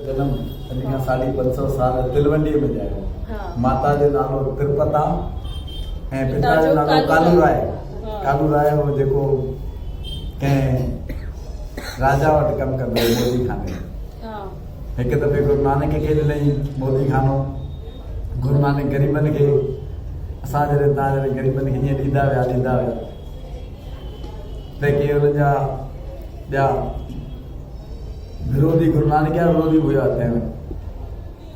जन्म अॼु 550 साल तिलवंडी में जायो। माता जो नालो तिरुपता ऐं पिता जो नालो कालूराय। कालूराय हो जेको कंहिं राजा वटि कमु कंदो मोदी खाने। हिकु दफ़े गुरु नानक खे ॾिनई मोदी खानो। गुरु नानक ग़रीबनि खे असां जॾहिं तव्हां जॾहिं ग़रीबनि खे ईअं ॾींदा विया त के हुनजा ॿिया विरोधी गुरु नानक जा विरोधी हुया तंहिं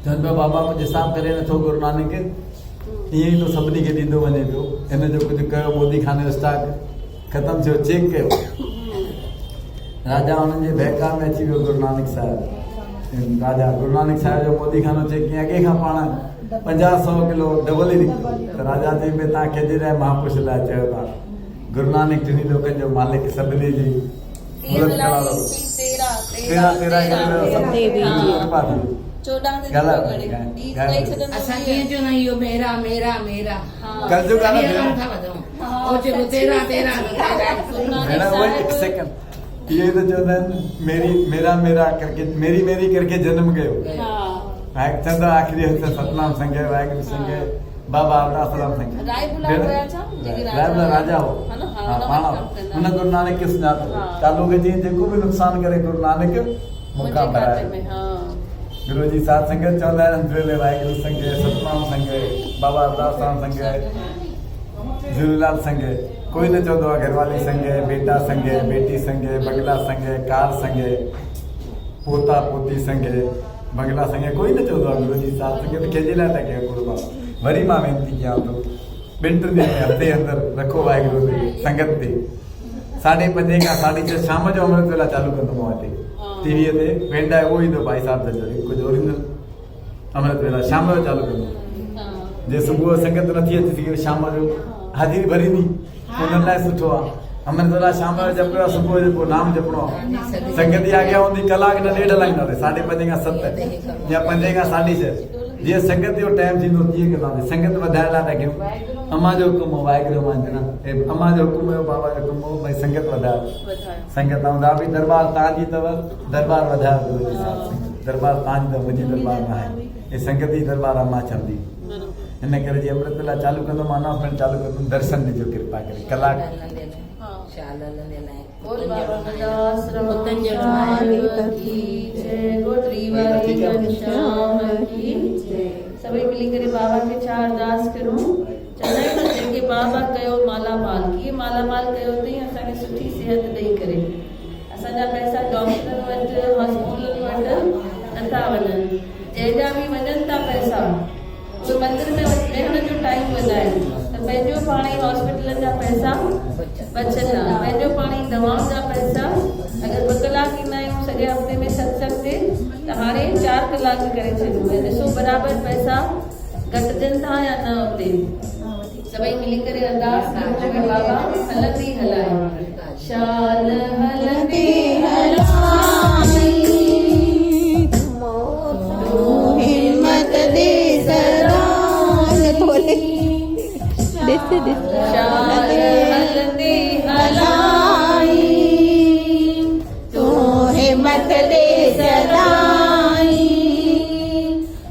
चवनि पिया बाबा कुझु हिसाब करे नथो गुरु नानक ईअं ई तो सभिनी खे ॾींदो वञे पियो। हिन जो कुझु कयो मोदी खाने जो स्टॉक ख़तमु थियो चेक कयो। राजा हुननि जे बहका में अची वियो गुरु नानक साहिब। राजा गुरु नानक साहिब जो मोदी खानो चेक कयईं अॻे खां पाण 50-100 किलो डबल ई निकितो। त राजा चई भई तव्हां कंहिंजे लाइ महापुरुष लाइ चयो था। गुरु नानक टिनी लोकनि जो मालिक सभिनी जी मेरा मेरा करके मेरी मेरी करके जन्म कयो। चंद्र आखिरी सतनाम संगे वाहिगुरु संगे बाबा अवतार संगे राजा हो पाण हुन गुरु नानक खे सुञातो। कालू खे चई जेको बि नुक़सान करे गुरु नानक मुखा भराए। गुरु जी साथ संगत चवंदा आहिनि वाहिगुरु संगे सतनाम संगे बाबा अवतार संगे झूलेलाल संगे। कोई न चवंदो आहे घरवाली संगे बेटा संगे बेटी संगे बंगला संगे कार संगे पोता पोती संगे बंगला संगे कोई न चवंदो आहे गुरु जी साथ संगे। त कंहिंजे लाइ था कयो गुरु बाबा। वरी मां वेनिती कयां थो 2 टिनि हफ़्ते अंदरि रखो वाहिगुरु ते संगत ते 5:30 खां 6:30 शाम जो अमृत वेला चालू कंदो मां हिते टीवीअ ते वेंदा उहो ईंदो भाई साहब जजोरी कुझु ओरिजिनल अमृत वेला शाम जो चालू कंदो। जे सुबुह संगत नथी अची सघे शाम जो हाज़िरी भरींदी उन्हनि लाइ सुठो आहे। अमृत वेला शाम जो जपियो आहे सुबुह जो पोइ नाम जपणो आहे। संगत जी अॻियां हूंदी कलाक न ॾेढ हलाईंदासीं 5:30 खां 7 या 5 खां 6:30 जीअं संगत जो टाइम थींदो तीअं कंदासीं। संगत वधाइण लाइ था कयूं। अम्मा जो हुकुम हो वाहिगुरु मांजना अम्मा जो हुकुम हो बाबा जो हुकुम हो भई संगत वधायो। संगत ऐं बि दरबार तव्हांजी अथव दरबार वधायो गुरु जी साहिब। दरबार तव्हांजी अथव मुंहिंजी दरबार न आहे। हे संगत जी दरबार आहे मां चवंदी। हिन करे जीअं अमृत वेला चालू कंदो मां अनाउंसमेंट चालू कंदुमि दर्शन ॾिजो कृपा करे कलाक। सभी मिली करे बाबा के 4 अरदास करूं। चवंदा जेके बाबा कयो माला माल कीअं माला माल कयो अथई असांखे सुठी सिहत ॾेई करे। असांजा पैसा डॉक्टरनि वटि हॉस्पिटलनि वटि नथा वञनि। जंहिंजा बि वञनि था पैसा उहे मंदिर में वेहण जो टाइम वधाइनि त पंहिंजो पाण ई हॉस्पिटलनि जा पैसा बचंदा। पंहिंजो पाण ई दवाउनि जा पैसा अगरि 2 कलाक ईंदा आहियूं सॼे हफ़्ते में सत्संग ते त हाणे 4 कलाक करे छॾियो आहे। ॾिसो बराबरि पैसा घटिजनि था या न उते। सभई मिली करे अरदास कयूं बाबा हलंदी हलाए शाल हलंदी हलाई हिम्मत दे शाल हलंदी हलाई तू हिम्मत दे सदाई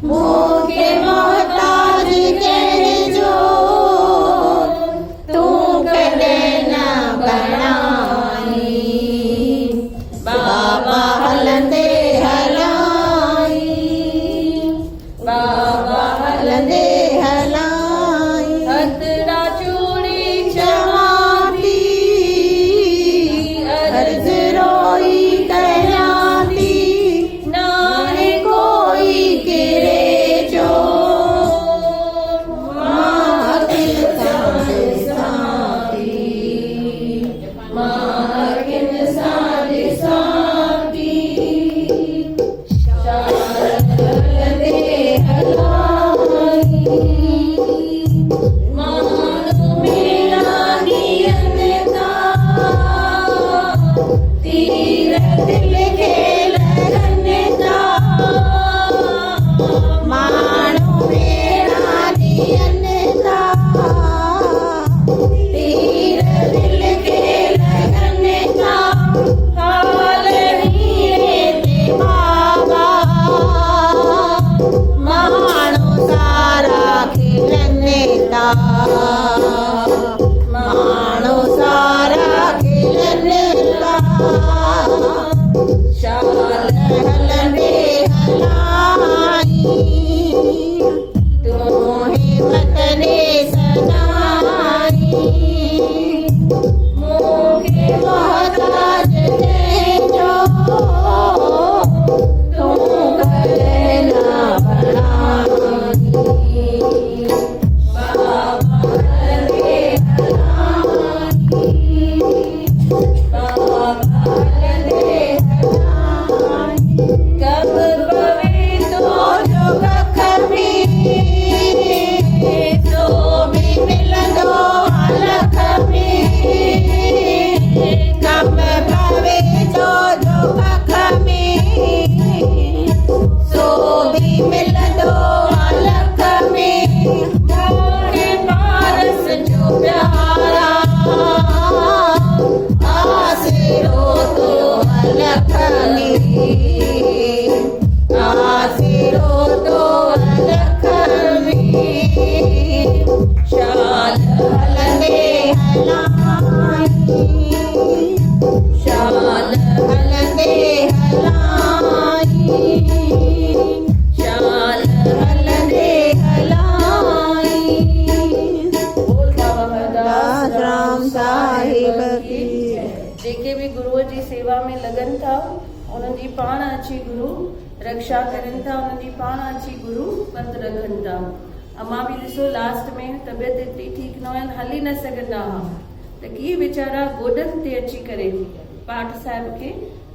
मूंखे मोहताज कहजो तू कॾहिं न बणाई बाबा हलंदे हलाई बाबा हलंदे हलाई हथड़ा चूड़ी चवां थी अर्ज़ रोई कयां थी नाहे कोई किरे जो मां किन साड़ी हलंदे हलाई माण्हू मेरा ॾींहंनि था तीर दिल खे लॻनि था माण्हू मेरा ॾींहंनि था तीर दिल खे लॻनि था हाल हीरे ते बाबा भलाई तू हिम्मत रे सदाई मोखे मोहताज तेजो तू करे ना भलाई बाबा रे जेके भी गुरुअ जी सेवा में लगन था उन्हनि जी पाण अची गुरु रक्षा करनि था, उन्हनि जी पाण अची गुरु पत रखनि था। अमां बि ॾिसो लास्ट में तबियत एतिरी ठीक न हुयनि, हली न सघंदा हुआ त कीअं वीचारा गोॾनि ते अची करे पाठ साहिब खे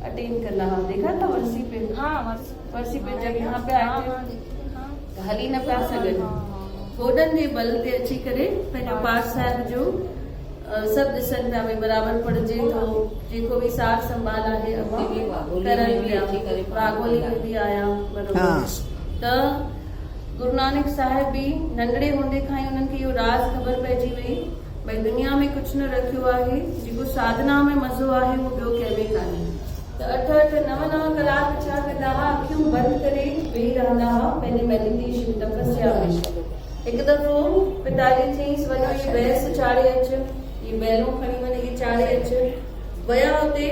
अटेंड कंदा हुआ। देखा था वर्सी पे, वर्सी पे जब यहाँ पे आए हली न पिया सघनि, गोॾनि जे बल ते अची करे पंहिंजो पाठ साहिब जो सब ॾिसनि पिया भई बराबरि पढ़जे थो, जेको बि सार संभाल आहे करनि पिया। वाघोली में बि आया बराबरि। त गुरु नानक साहिब बि नंढड़े हूंदे खां ई उन्हनि खे इहो राज़ ख़बर पइजी वई भई दुनिया में कुझु न रखियो आहे, जेको साधना में मज़ो आहे उहो ॿियो कंहिंमें कान्हे। त 8-8 9-9 कलाक छा कंदा हुआ, अखियूं बंदि करे वेही रहंदा हुआ पंहिंजे मेडिटेशन तपस्या में। हिकु दफ़ो पिताजी चईंसि वञो इहे भैंस चाढ़े अचु, ये बैलों खड़ी वञे इहे चाढ़े अचु। विया हुते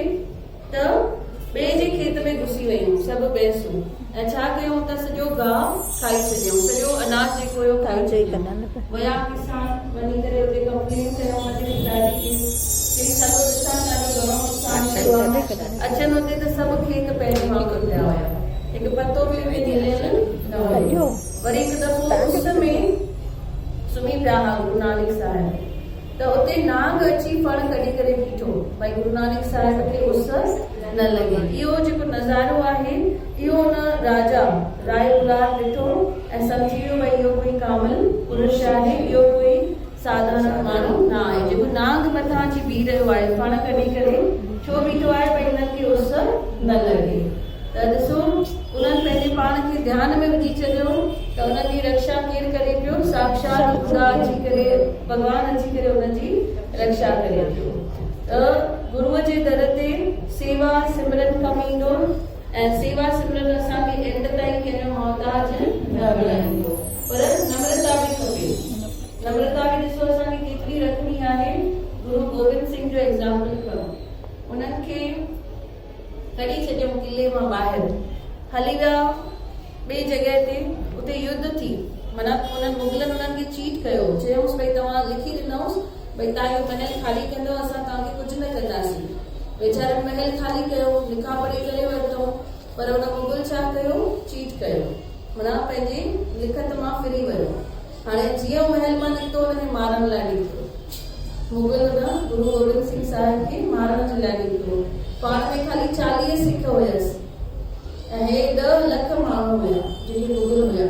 त ॿिए जे खेत में घुसी वयूं सभु भैंसूं ऐं छा कयूं त सॼो गाहु खाई छॾियऊं, सॼो अनाज जेको हुयो खाई छॾियऊं। विया किसान वञी करे हुते कंप्लेन कयूं पंहिंजे पिताजी खे चई सॼो ॾिसां ॾाढो घणो नुक़सानु थियो आहे। अचनि हुते त सभु खेत पहिरीं वांगुरु पिया हुया, हिकु पतो बि मिलियल न हुयो। वरी हिकु दफ़ो उस में सुम्ही पिया हुआ गुरु नानक साहिब, त उते नाग अची फण कढी करे बीठो भई गुरु नानक साहिब खे उस न लॻे। इहो जेको नज़ारो आहे इहो न राजा राय बुलार ॾिठो ऐं सम्झी वियो भई इहो कोई कामल पुरुष आहे, इहो कोई साधारण माण्हू न आहे जेको नाग मथां अची बीह रहियो आहे फण कढी करे। छो बीठो आहे भई हिननि खे उस न लॻे। त ॾिसो उन्हनि पंहिंजे पाण खे ध्यान में विझी छॾियो त उन्हनि जी रक्षा केरु करे पियो, साक्षात खुदा अची करे भॻवानु अची करे उनजी रक्षा करे पियो। त गुरुअ जे दर ते सेवा सिमरन कमु ईंदो ऐं सेवा सिमरन असांखे एंड ताईं कंहिंजो मोहताज न बणाईंदो, पर नम्रता बि खपे। नम्रता बि ॾिसो असांखे केतिरी रखणी आहे। गुरु गोबिंद सिंह जो एग्ज़ाम्पल खणो, उन्हनि खे कढी छॾियऊं किले मां ॿाहिरि, हली विया ॿिए जॻह ते, उते युद्ध थी। माना उन्हनि मुगलनि उन्हनि खे चीट कयो, चयऊंसि भई तव्हां लिखी ॾिनोसि भई तव्हां इहो महल ख़ाली कंदव, असां तव्हांखे कुझु न कंदासीं। वेचारनि महल ख़ाली कयो, लिखा पढ़ी करे वरितऊं, पर उन मुगल छा कयो, चीट कयो, माना पंहिंजी लिखत मां फिरी वियो। हाणे जीअं महल मां निकितो उनखे मारण लाइ निकितो, मुगल न गुरु गोबिंद सिंह साहिब खे मारण जे लाइ निकितो। पाण में ख़ाली 40 सिख हुयसि ऐं हे 10 लख माण्हू हुया जेके मुगल हुया।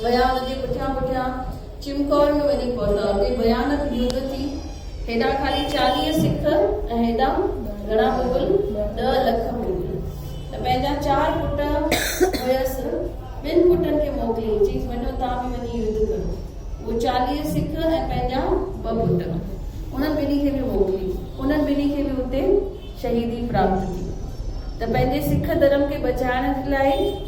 विया हुनजे पुठियां पुठियां चिमकौर में वञी पहुता, हुते भयानक युद्ध थी। हेॾा ख़ाली 40 सिख ऐं हेॾा घणा मुगल, 10 लख मुगल। त पंहिंजा 4 पुट हुयसि, 2 पुटनि खे मोकिली, चईसि वञो तव्हां बि वञी युद्ध करो। उहे 40 सिख ऐं पंहिंजा 2 पुट उन्हनि ॿिन्ही खे बि मोकिली, उन्हनि ॿिन्ही खे बि हुते शहीदी प्राप्त थी। त पंहिंजे सिख धर्म खे बचाइण जे लाइ